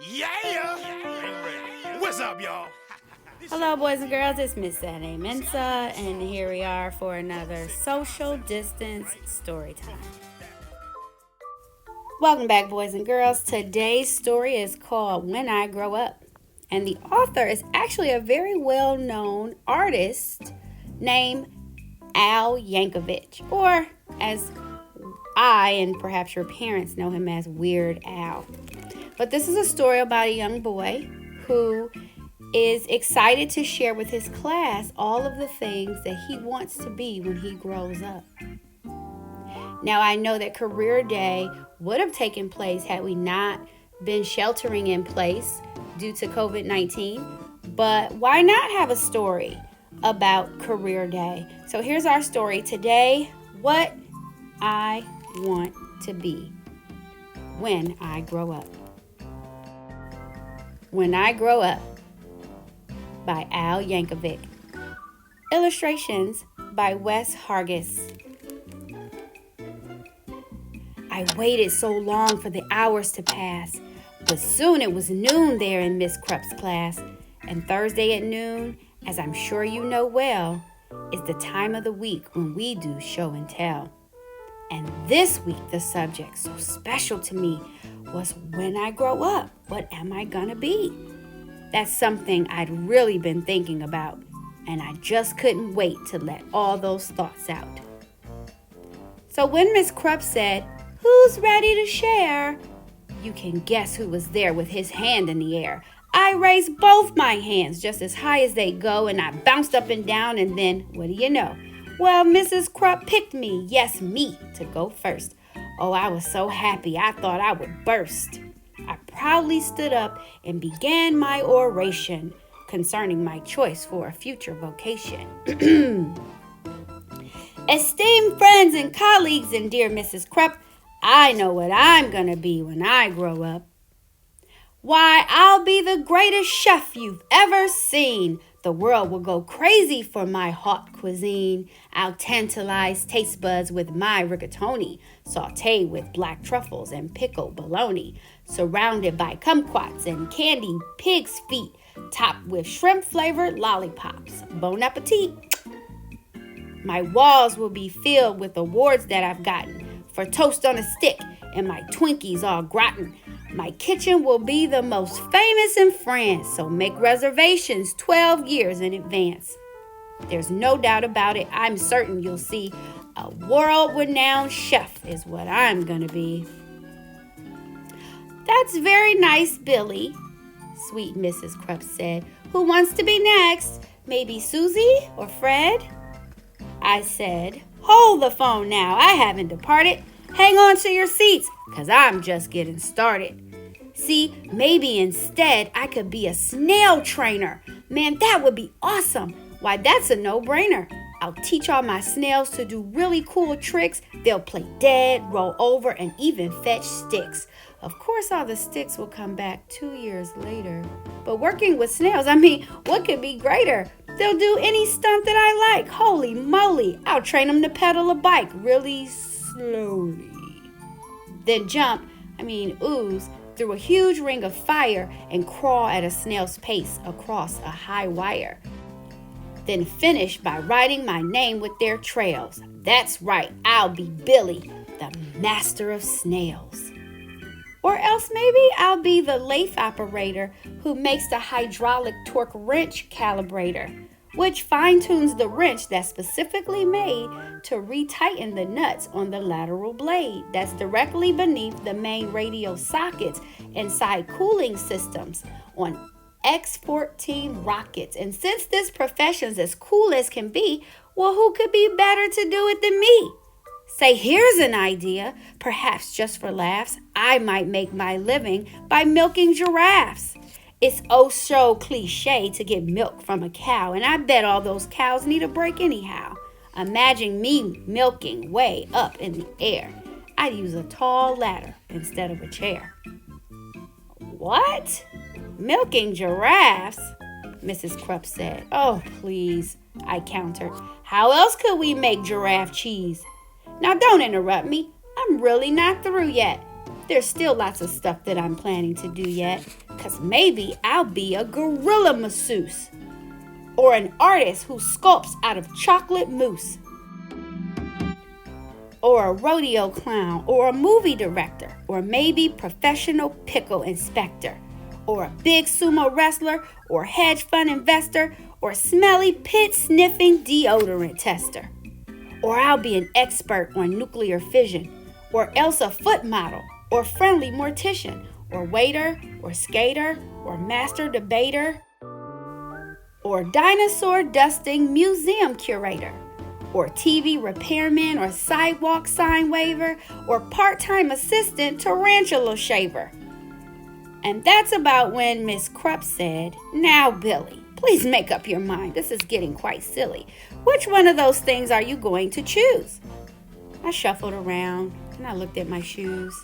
Yeah! What's up, y'all? Hello, boys and girls. It's Miss Saturday Mensa, and here we are for another social distance story time. Welcome back, boys and girls. Today's story is called When I Grow Up, and the author is actually a very well-known artist named Yankovic, or as I and perhaps your parents know him as Weird Al. But this is a story about a young boy who is excited to share with his class all of the things that he wants to be when he grows up. Now, I know that career day would have taken place had we not been sheltering in place due to COVID-19, but why not have a story about career day? So here's our story today: what I want to be when I grow up. When I Grow Up by Al Yankovic. Illustrations by Wes Hargis. I waited so long for the hours to pass, but soon it was noon there in Miss Krupp's class, and Thursday at noon, as I'm sure you know well, is the time of the week when we do show and tell. And this week the subject so special to me was when I grow up, what am I gonna be? That's something I'd really been thinking about, and I just couldn't wait to let all those thoughts out. So when Miss Krupp said, "Who's ready to share?" you can guess who was there with his hand in the air. I raised both my hands just as high as they go, and I bounced up and down, and then, what do you know? Well, Mrs. Krupp picked me, yes, me, to go first. Oh, I was so happy I thought I would burst. I proudly stood up and began my oration concerning my choice for a future vocation. Esteemed friends and colleagues and dear Mrs. Krupp, I know what I'm going to be when I grow up. Why, I'll be the greatest chef you've ever seen. The world will go crazy for my hot cuisine. I'll tantalize taste buds with my rigatoni, sauteed with black truffles and pickled bologna, surrounded by kumquats and candied pig's feet, topped with shrimp-flavored lollipops. Bon appetit! My walls will be filled with awards that I've gotten for toast on a stick and my Twinkies all gratin. My kitchen will be the most famous in France, so make reservations 12 years in advance. There's no doubt about it. I'm certain you'll see a world-renowned chef is what I'm going to be. That's very nice, Billy, sweet Mrs. Krupp said. Who wants to be next? Maybe Susie or Fred? I said, hold the phone now. I haven't departed. Hang on to your seats, 'cause I'm just getting started. See, maybe instead I could be a snail trainer. Man, that would be awesome. Why, that's a no-brainer. I'll teach all my snails to do really cool tricks. They'll play dead, roll over, and even fetch sticks. Of course, all the sticks will come back 2 years later. But working with snails, what could be greater? They'll do any stunt that I like. Holy moly, I'll train them to pedal a bike really slowly. Then ooze through a huge ring of fire and crawl at a snail's pace across a high wire. Then finish by writing my name with their trails. That's right, I'll be Billy, the master of snails. Or else maybe I'll be the lathe operator who makes the hydraulic torque wrench calibrator, which fine-tunes the wrench that's specifically made to retighten the nuts on the lateral blade that's directly beneath the main radial sockets inside cooling systems on X-14 rockets. And since this profession's as cool as can be, well, who could be better to do it than me? Say, here's an idea. Perhaps just for laughs, I might make my living by milking giraffes. It's oh so cliche to get milk from a cow, and I bet all those cows need a break anyhow. Imagine me milking way up in the air. I'd use a tall ladder instead of a chair. What? Milking giraffes? Mrs. Krupp said. Oh, please, I countered. How else could we make giraffe cheese? Now, don't interrupt me. I'm really not through yet. There's still lots of stuff that I'm planning to do yet. 'cause maybe I'll be a gorilla masseuse or an artist who sculpts out of chocolate mousse, or a rodeo clown, or a movie director, or maybe professional pickle inspector, or a big sumo wrestler, or hedge fund investor, or smelly pit sniffing deodorant tester. Or I'll be an expert on nuclear fission, or else a foot model, or friendly mortician, or waiter, or skater, or master debater, or dinosaur dusting museum curator, or TV repairman, or sidewalk sign waver, or part-time assistant tarantula shaver. And that's about when Miss Krupp said, "Now, Billy, please make up your mind. This is getting quite silly. Which one of those things are you going to choose?" I shuffled around and I looked at my shoes.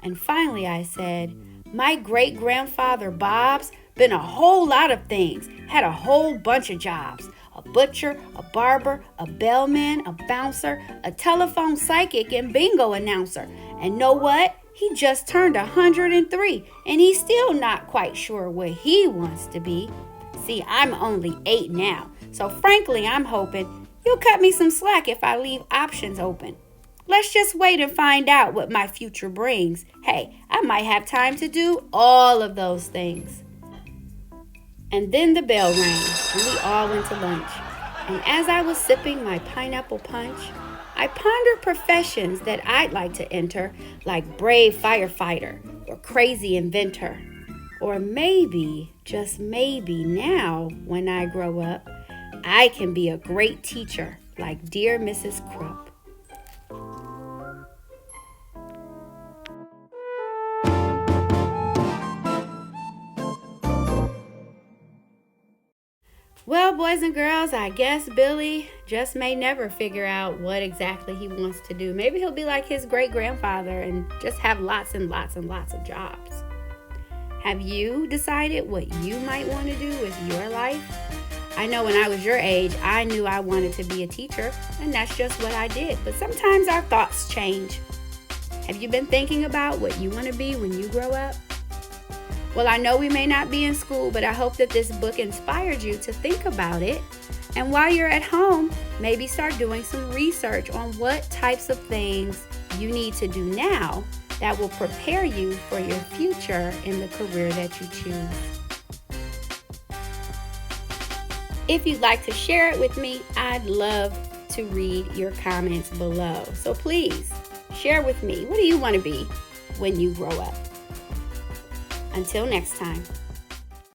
And finally I said, "My great-grandfather Bob's been a whole lot of things, had a whole bunch of jobs. A butcher, a barber, a bellman, a bouncer, a telephone psychic, and bingo announcer. And know what? He just turned 103, and he's still not quite sure what he wants to be. See, I'm only 8 now, so frankly, I'm hoping you'll cut me some slack if I leave options open. Let's just wait and find out what my future brings. Hey, I might have time to do all of those things." And then the bell rang, and we all went to lunch. And as I was sipping my pineapple punch, I pondered professions that I'd like to enter, like brave firefighter or crazy inventor. Or maybe, just maybe now, when I grow up, I can be a great teacher like dear Mrs. Krupp. Well, boys and girls, I guess Billy just may never figure out what exactly he wants to do. Maybe he'll be like his great-grandfather and just have lots and lots and lots of jobs. Have you decided what you might want to do with your life? I know when I was your age, I knew I wanted to be a teacher, and that's just what I did. But sometimes our thoughts change. Have you been thinking about what you want to be when you grow up? Well, I know we may not be in school, but I hope that this book inspired you to think about it. And while you're at home, maybe start doing some research on what types of things you need to do now that will prepare you for your future in the career that you choose. If you'd like to share it with me, I'd love to read your comments below. So please share with me, what do you want to be when you grow up? Until next time.